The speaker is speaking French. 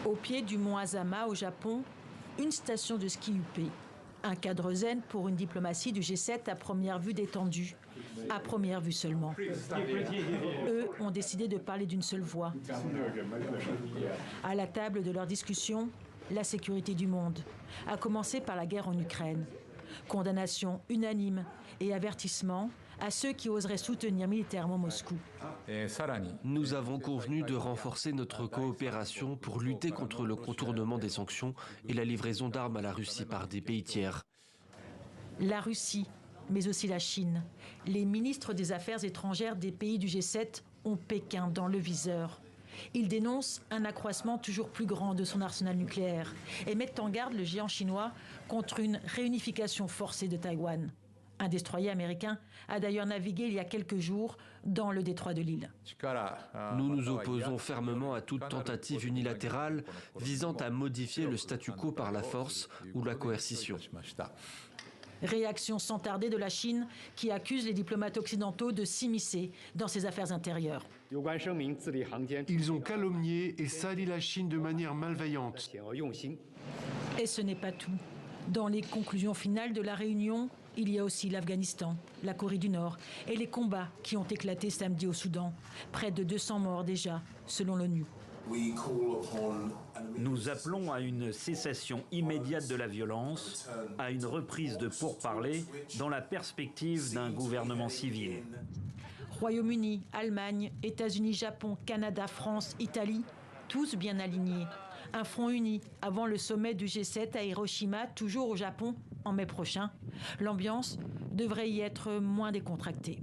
Au pied du mont Azama, au Japon, une station de ski huppée. Un cadre zen pour une diplomatie du G7 à première vue détendue. À première vue seulement. Eux ont décidé de parler d'une seule voix. À la table de leur discussion, la sécurité du monde, à commencer par la guerre en Ukraine. Condamnation unanime et avertissement à ceux qui oseraient soutenir militairement Moscou. Nous avons convenu de renforcer notre coopération pour lutter contre le contournement des sanctions et la livraison d'armes à la Russie par des pays tiers. La Russie, mais aussi la Chine. Les ministres des Affaires étrangères des pays du G7 ont Pékin dans le viseur. Ils dénoncent un accroissement toujours plus grand de son arsenal nucléaire et mettent en garde le géant chinois contre une réunification forcée de Taïwan. Un destroyer américain a d'ailleurs navigué il y a quelques jours dans le détroit de l'île. Nous nous opposons fermement à toute tentative unilatérale visant à modifier le statu quo par la force ou la coercition. Réaction sans tarder de la Chine qui accuse les diplomates occidentaux de s'immiscer dans ses affaires intérieures. Ils ont calomnié et sali la Chine de manière malveillante. Et ce n'est pas tout. Dans les conclusions finales de la réunion, il y a aussi l'Afghanistan, la Corée du Nord et les combats qui ont éclaté samedi au Soudan. Près de 200 morts déjà, selon l'ONU. Nous appelons à une cessation immédiate de la violence, à une reprise de pourparlers dans la perspective d'un gouvernement civil. Royaume-Uni, Allemagne, États-Unis, Japon, Canada, France, Italie, tous bien alignés. Un front uni avant le sommet du G7 à Hiroshima, toujours au Japon, en mai prochain. L'ambiance devrait y être moins décontractée.